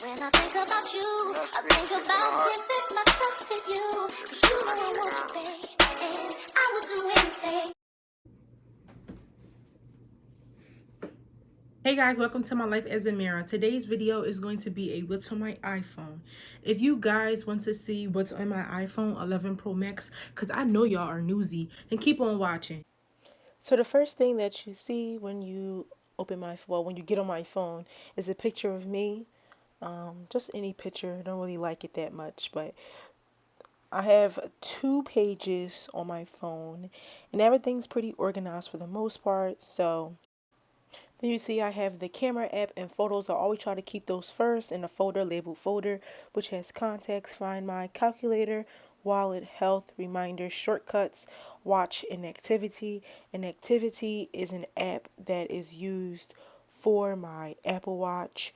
When I think about you, I think about giving myself to you. 'Cause you know I want you, babe, and I would do anything. Hey guys, welcome to my life as Amira. Today's video is going to be a what's on my iPhone. If you guys want to see what's on my iPhone 11 Pro Max, because I know y'all are newsy, then keep on watching. So the first thing that you see when you when you get on my phone is a picture of me. Just any picture. I don't really like it that much, but I have 2 pages on my phone and everything's pretty organized for the most part. So then you see I have the camera app and photos. I always try to keep those first in a folder labeled folder, which has contacts, find my, calculator, wallet, health, reminders, shortcuts, watch, and activity. And activity is an app that is used for my Apple Watch.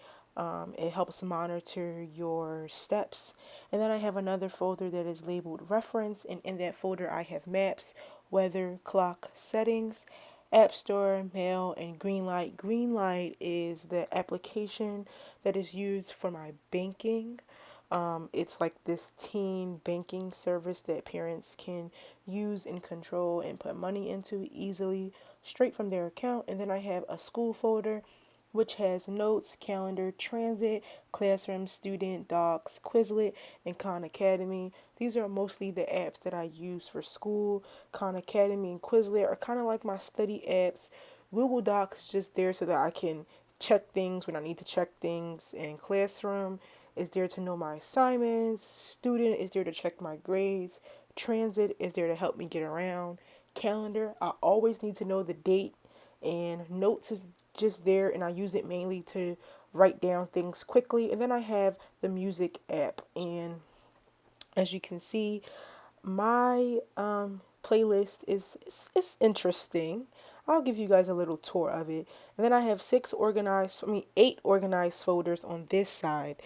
It helps monitor your steps. And then I have another folder that is labeled reference, and in that folder I have maps, weather, clock, settings, App Store, Mail, and Greenlight. Greenlight is the application that is used for my banking. It's like this teen banking service that parents can use and control and put money into easily straight from their account. And then I have a school folder which has notes, calendar, transit, classroom, student, docs, Quizlet, and Khan Academy. These are mostly the apps that I use for school. Khan Academy and Quizlet are kind of like my study apps. Google Docs is just there so that I can check things when I need to check things. And Classroom is there to know my assignments. Student is there to check my grades. Transit is there to help me get around. Calendar, I always need to know the date, and notes is just there, and I use it mainly to write down things quickly. And then I have the music app, and as you can see, my playlist is interesting. I'll give you guys a little tour of it. And then I have 8 organized folders on this side.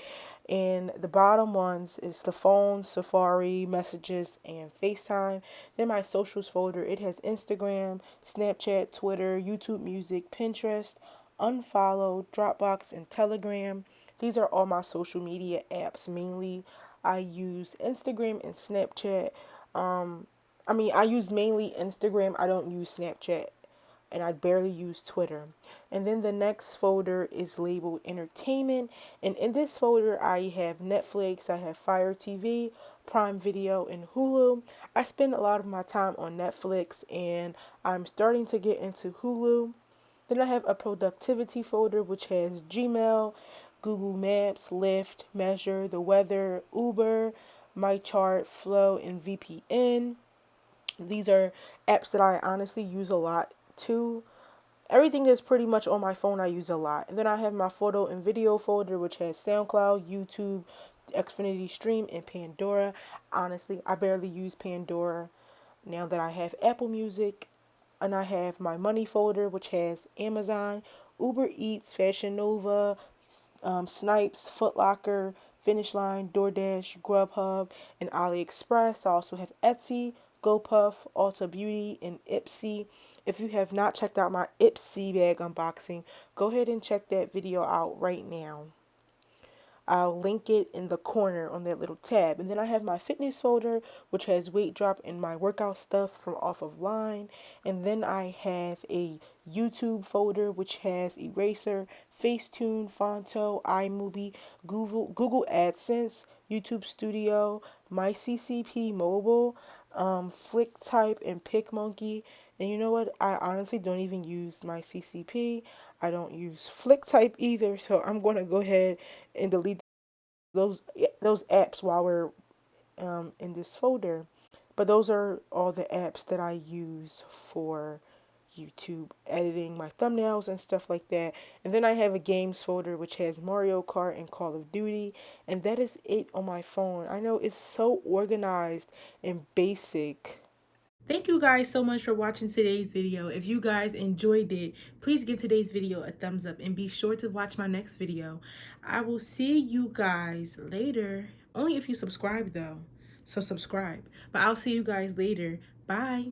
And the bottom ones is the phone, Safari, messages, and FaceTime. Then my socials folder, it has Instagram, Snapchat, Twitter, YouTube Music, Pinterest, Unfollow, Dropbox, and Telegram. These are all my social media apps. Mainly, I use Instagram and Snapchat. I use mainly Instagram. I don't use Snapchat, and I barely use Twitter. And then the next folder is labeled entertainment. And in this folder, I have Netflix, I have Fire TV, Prime Video, and Hulu. I spend a lot of my time on Netflix, and I'm starting to get into Hulu. Then I have a productivity folder which has Gmail, Google Maps, Lyft, Measure, the weather, Uber, My Chart, Flow, and VPN. These are apps that I honestly use a lot too. Everything that's pretty much on my phone I use a lot. And then I have my photo and video folder which has SoundCloud, YouTube, Xfinity Stream, and Pandora. Honestly, I barely use Pandora now that I have Apple Music. And I have my money folder which has Amazon, Uber Eats, Fashion Nova, Snipes, Foot Locker, Finish Line, DoorDash, Grubhub, and AliExpress. I also have Etsy, GoPuff, Ulta Beauty, and Ipsy. If you have not checked out my Ipsy bag unboxing, go ahead and check that video out right now. I'll link it in the corner on that little tab. And then I have my fitness folder, which has weight drop and my workout stuff from off of line. And then I have a YouTube folder, which has Eraser, Facetune, Fonto, iMovie, Google AdSense, YouTube Studio, my CCP Mobile, FlickType, and PicMonkey. And you know what? I honestly don't even use my CCP. I don't use FlickType either. So I'm going to go ahead and delete those those apps while we're in this folder. But those are all the apps that I use for YouTube editing my thumbnails and stuff like that. And then I have a games folder which has Mario Kart and Call of Duty, and that is it on my phone. I know it's so organized and basic. Thank you guys so much for watching today's video. If you guys enjoyed it, please give today's video a thumbs up and be sure to watch my next video. I will see you guys later. Only if you subscribe though. So subscribe. But I'll see you guys later. Bye.